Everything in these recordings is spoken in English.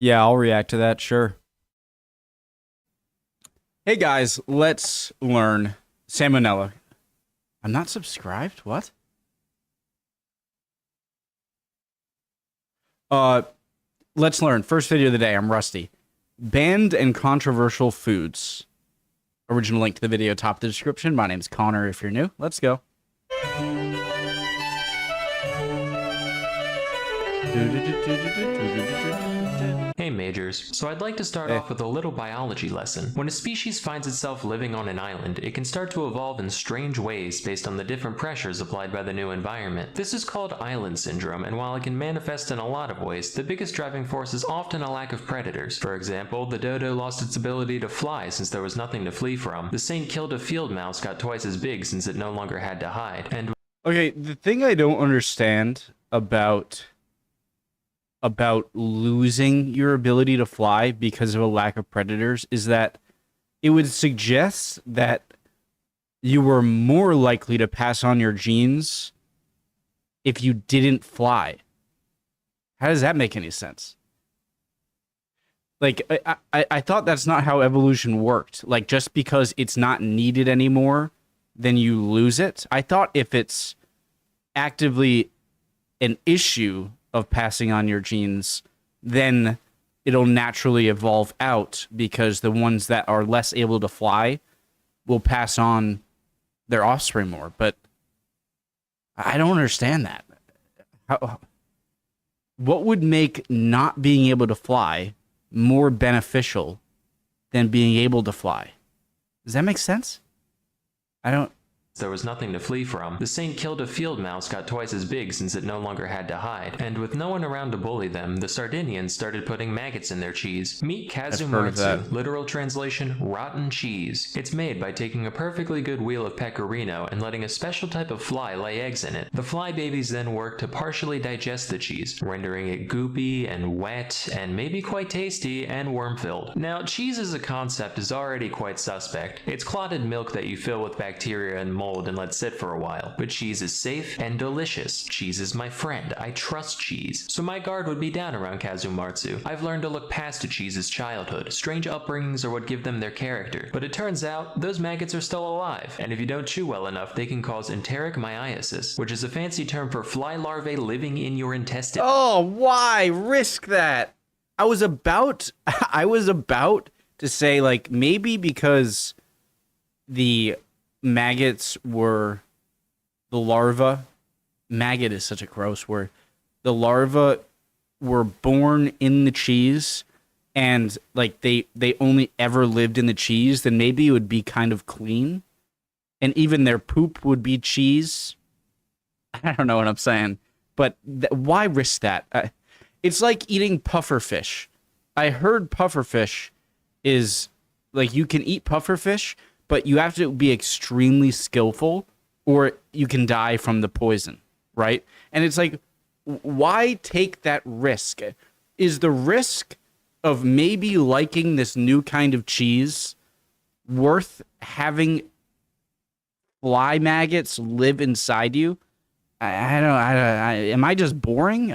Yeah, I'll react to that, sure. Hey guys, let's learn salmonella. I'm not subscribed? What? Uh, let's learn. First video of the day. I'm Rusty. Banned and controversial foods. Original link to the video top of the description. My name's Connor if you're new. Let's go. Hey Majors, so I'd like to start off with a little biology lesson. When a species finds itself living on an island, it can start to evolve in strange ways based on the different pressures applied by the new environment. This is called island syndrome, and while it can manifest in a lot of ways, the biggest driving force is often a lack of predators. For example, the dodo lost its ability to fly since there was nothing to flee from. The Saint killed a field mouse got twice as big since it no longer had to hide. And okay, the thing I don't understand about losing your ability to fly because of a lack of predators is that it would suggest that you were more likely to pass on your genes if you didn't fly. How does that make any sense? Like, I thought that's not how evolution worked. Like, just because it's not needed anymore, then you lose it. I thought if it's actively an issue of passing on your genes, then it'll naturally evolve out because the ones that are less able to fly will pass on their offspring more. But I don't understand that. What would make not being able to fly more beneficial than being able to fly? Does that make sense? I don't. there was nothing to flee from. The Saint killed a field mouse got twice as big since it no longer had to hide. And with no one around to bully them, the Sardinians started putting maggots in their cheese. Meet Casu marzu, literal translation, rotten cheese. It's made by taking a perfectly good wheel of pecorino and letting a special type of fly lay eggs in it. The fly babies then work to partially digest the cheese, rendering it goopy and wet and maybe quite tasty and worm-filled. Now, cheese as a concept is already quite suspect. It's clotted milk that you fill with bacteria and mold and let sit for a while. But cheese is safe and delicious. Cheese is my friend. I trust cheese. So my guard would be down around Casu marzu. I've learned to look past a cheese's childhood. Strange upbringings are what give them their character. But it turns out, those maggots are still alive. And if you don't chew well enough, they can cause enteric myiasis, which is a fancy term for fly larvae living in your intestine. Oh, why risk that? I was about to say, like, maybe because the maggots were the larva. Maggot is such a gross word. The larva were born in the cheese and like they only ever lived in the cheese, then maybe it would be kind of clean. And even their poop would be cheese. I don't know what I'm saying. But why risk that? It's like eating pufferfish. I heard pufferfish is like you can eat pufferfish, but you have to be extremely skillful or you can die from the poison, right? And it's like, why take that risk? Is the risk of maybe liking this new kind of cheese worth having fly maggots live inside you? I don't. Am I just boring?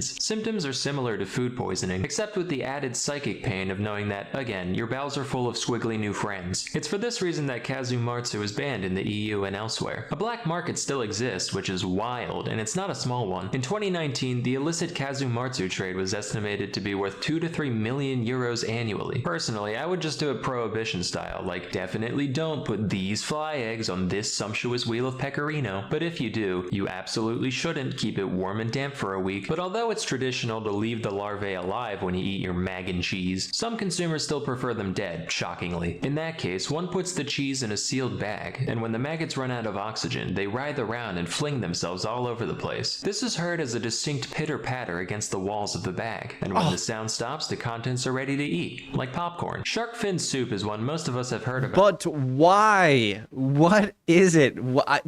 Symptoms are similar to food poisoning, except with the added psychic pain of knowing that, again, your bowels are full of squiggly new friends. It's for this reason that Casu marzu is banned in the EU and elsewhere. A black market still exists, which is wild, and it's not a small one. In 2019, the illicit Casu marzu trade was estimated to be worth 2 to 3 million euros annually. Personally, I would just do it prohibition style, like definitely don't put these fly eggs on this sumptuous wheel of pecorino. But if you do, you absolutely shouldn't keep it warm and damp for a week. But although it's traditional to leave the larvae alive when you eat your mag and cheese, some consumers still prefer them dead, shockingly. In that case, one puts the cheese in a sealed bag, and when the maggots run out of oxygen, they writhe around and fling themselves all over the place. This is heard as a distinct pitter-patter against the walls of the bag, and when the sound stops, the contents are ready to eat, like popcorn. Shark fin soup is one most of us have heard about. But why? What is it?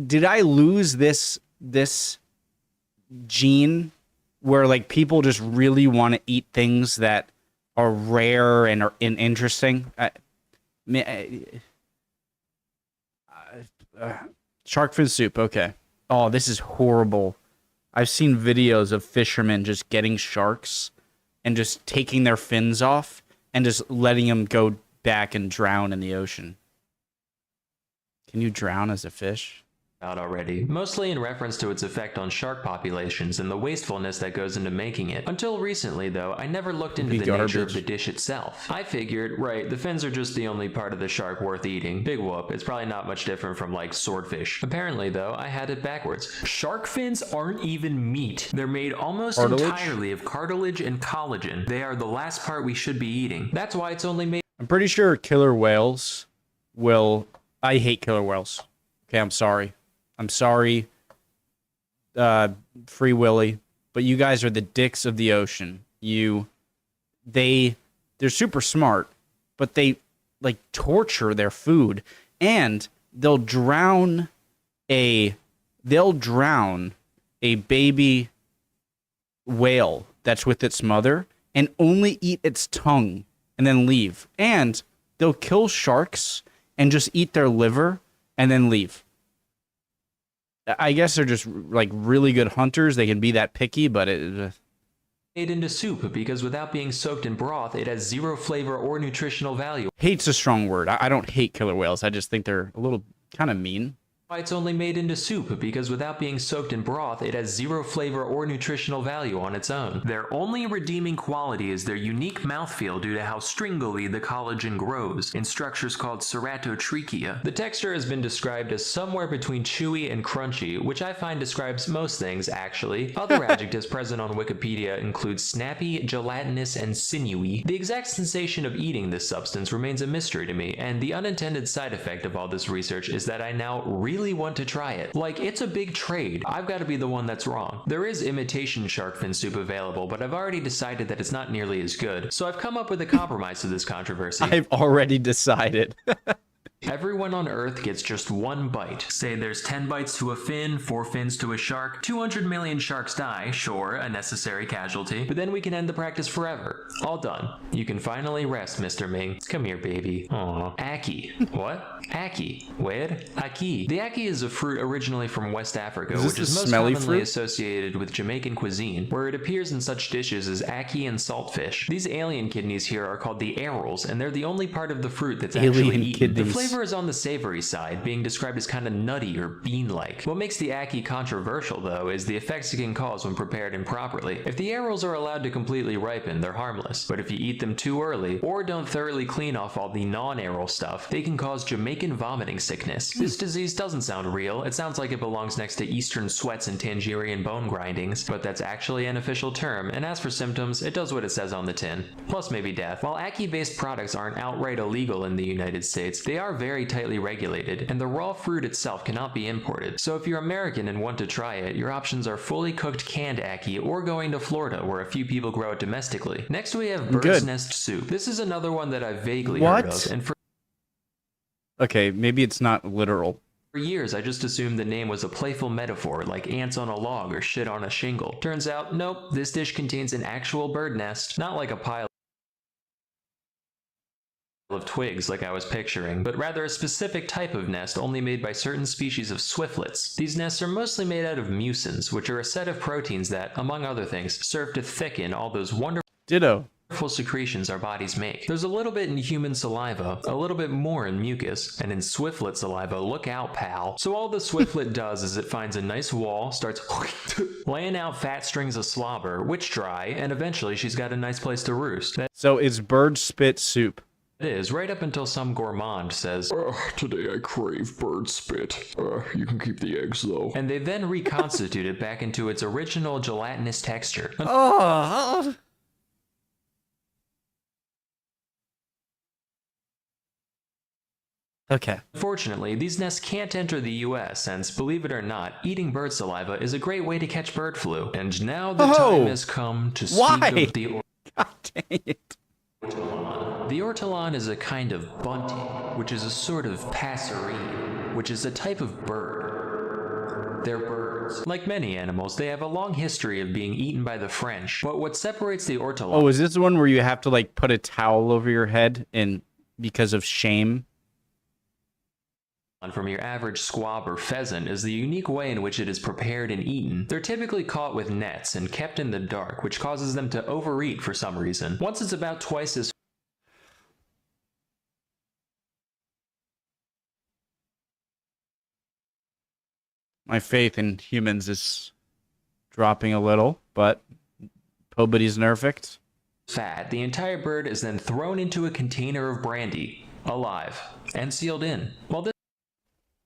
Did I lose this gene where like people just really want to eat things that are rare and are interesting? Shark fin soup. Okay. Oh, this is horrible. I've seen videos of fishermen just getting sharks and just taking their fins off and just letting them go back and drown in the ocean. Can you drown as a fish? Out already, mostly in reference to its effect on shark populations and the wastefulness that goes into making it. Until recently, though, I never looked into the nature of the dish itself. I figured, right, the fins are just the only part of the shark worth eating. Big whoop, it's probably not much different from, like, swordfish. Apparently, though, I had it backwards. Shark fins aren't even meat. They're made almost entirely of cartilage and collagen. They are the last part we should be eating. That's why it's only made... I'm pretty sure killer whales will... I hate killer whales. Okay, I'm sorry. I'm sorry, Free Willy, but you guys are the dicks of the ocean. They're super smart, but they like torture their food, and they'll drown a baby whale that's with its mother and only eat its tongue and then leave. And they'll kill sharks and just eat their liver and then leave. I guess they're just like really good hunters. They can be that picky, but made into soup because without being soaked in broth, it has zero flavor or nutritional value. Hate's a strong word. I don't hate killer whales. I just think they're a little kind of mean. Why it's only made into soup because without being soaked in broth, it has zero flavor or nutritional value on its own. Their only redeeming quality is their unique mouthfeel due to how stringily the collagen grows in structures called ceratotrichia. The texture has been described as somewhere between chewy and crunchy, which I find describes most things, actually. Other adjectives present on Wikipedia include snappy, gelatinous, and sinewy. The exact sensation of eating this substance remains a mystery to me, and the unintended side effect of all this research is that I now really want to try it. Like, it's a big trade. I've got to be the one that's wrong. There is imitation shark fin soup available, but I've already decided that it's not nearly as good. So I've come up with a compromise to this controversy. I've already decided. Everyone on Earth gets just one bite. Say there's 10 bites to a fin, 4 fins to a shark, 200 million sharks die, sure, a necessary casualty, but then we can end the practice forever. All done. You can finally rest, Mr. Ming. Come here, baby. Aww. Ackee. What? Ackee. Where? Ackee. The ackee is a fruit originally from West Africa, which is most commonly associated with Jamaican cuisine, where it appears in such dishes as ackee and saltfish. These alien kidneys here are called the arils, and they're the only part of the fruit that's actually eaten. The flavor is on the savory side, being described as kind of nutty or bean-like. What makes the ackee controversial, though, is the effects it can cause when prepared improperly. If the arils are allowed to completely ripen, they're harmless, but if you eat them too early, or don't thoroughly clean off all the non-aril stuff, they can cause Jamaican vomiting sickness. This disease doesn't sound real. It sounds like it belongs next to Eastern sweats and Tangerian bone grindings, but that's actually an official term, and as for symptoms, it does what it says on the tin. Plus maybe death. While ackee-based products aren't outright illegal in the United States, they are very tightly regulated, and the raw fruit itself cannot be imported. So if you're American and want to try it, your options are fully cooked canned ackee or going to Florida where a few people grow it domestically. Next we have bird's nest soup. This is another one that I've vaguely heard of, and for okay, maybe it's not literal. For years, I just assumed the name was a playful metaphor, like ants on a log or shit on a shingle. Turns out, nope, this dish contains an actual bird nest, not like a pile of twigs like I was picturing, but rather a specific type of nest only made by certain species of swiftlets. These nests are mostly made out of mucins, which are a set of proteins that, among other things, serve to thicken all those wonderful secretions our bodies make. There's a little bit in human saliva, a little bit more in mucus, and in swiftlet saliva, look out, pal. So all the swiftlet does is it finds a nice wall, starts laying out fat strings of slobber, which dry, and eventually she's got a nice place to roost. So it's bird spit soup. It is, right up until some gourmand says, today I crave bird spit. You can keep the eggs though. And they then reconstitute it back into its original gelatinous texture. Okay. Unfortunately, these nests can't enter the US, since, believe it or not, eating bird saliva is a great way to catch bird flu. And now the time has come to speak of the God dang it. ortolan. The ortolan is a kind of bunting, which is a sort of passerine, which is a type of bird. They're birds. Like many animals, they have a long history of being eaten by the French, but what separates the ortolan... Oh, is this the one where you have to, like, put a towel over your head and because of shame? from your average squab or pheasant is the unique way in which it is prepared and eaten. They're typically caught with nets and kept in the dark, which causes them to overeat for some reason. Once it's about twice as My faith in humans is dropping a little, but nobody's perfect. fat, the entire bird is then thrown into a container of brandy, alive, and sealed in. While this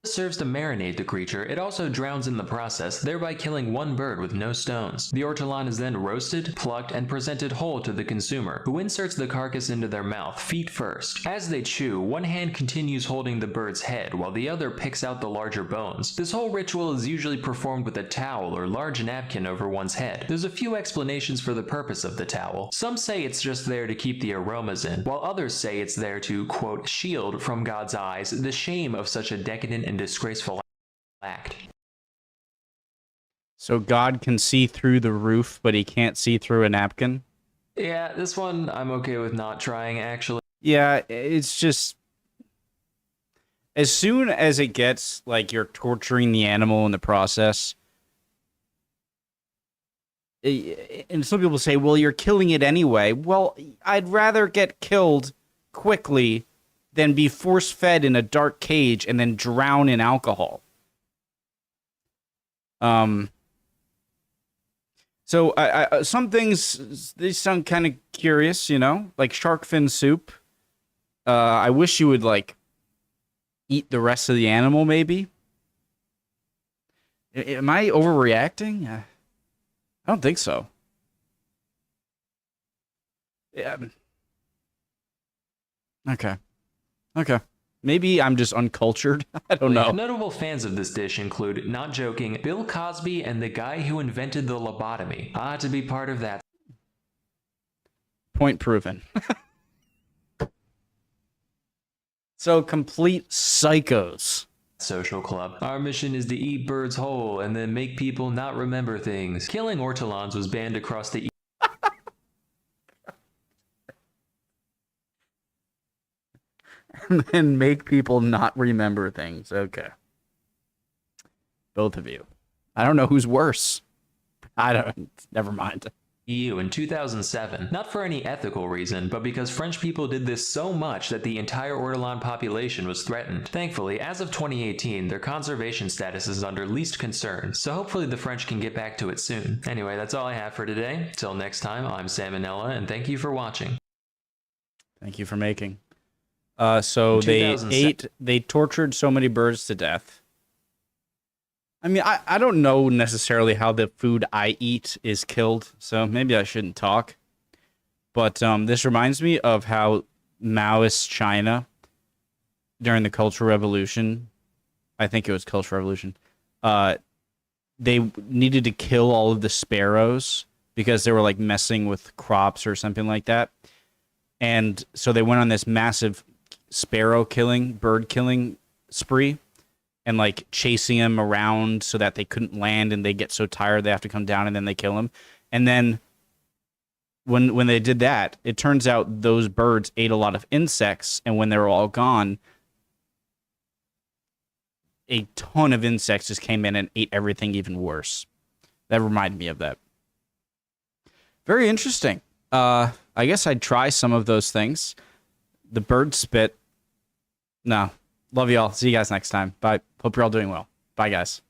serves to marinate the creature, it also drowns in the process, thereby killing one bird with no stones. The ortolan is then roasted, plucked, and presented whole to the consumer, who inserts the carcass into their mouth, feet first. As they chew, one hand continues holding the bird's head, while the other picks out the larger bones. This whole ritual is usually performed with a towel or large napkin over one's head. There's a few explanations for the purpose of the towel. Some say it's just there to keep the aromas in, while others say it's there to, quote, shield from God's eyes the shame of such a decadent and disgraceful act. So God can see through the roof, but he can't see through a napkin? Yeah, this one I'm okay with not trying, actually. Yeah, it's just... As soon as it gets, like, you're torturing the animal in the process... And some people say, well, you're killing it anyway. Well, I'd rather get killed quickly than be force-fed in a dark cage and then drown in alcohol. So some things, they sound kind of curious, you know? Like shark fin soup. I wish you would, like, eat the rest of the animal, maybe. Am I overreacting? I don't think so. Yeah. Okay. Okay. Maybe I'm just uncultured. I don't know. Notable fans of this dish include, not joking, Bill Cosby and the guy who invented the lobotomy. To be part of that. Point proven. So complete psychos. Social club. Our mission is to eat birds whole and then make people not remember things. Killing ortolans was banned across the And make people not remember things. Okay. Both of you. I don't know who's worse. I don't. Never mind. EU in 2007, not for any ethical reason, but because French people did this so much that the entire ortolan population was threatened. Thankfully, as of 2018, their conservation status is under least concern, so hopefully the French can get back to it soon. Anyway, that's all I have for today. Till next time, I'm Salmonella, and thank you for watching. Thank you for making. So they tortured so many birds to death. I mean, I don't know necessarily how the food I eat is killed, so maybe I shouldn't talk. But this reminds me of how Maoist China, during the Cultural Revolution, I think it was Cultural Revolution, they needed to kill all of the sparrows because they were like messing with crops or something like that. And so they went on this massive bird killing spree, and like chasing them around so that they couldn't land and they get so tired they have to come down and then they kill them. And then when they did that, it turns out those birds ate a lot of insects, and when they were all gone, a ton of insects just came in and ate everything even worse. That reminded me of that. Very interesting. I guess I'd try some of those things. The bird spit. No. Love y'all. See you guys next time. Bye. Hope you're all doing well. Bye, guys.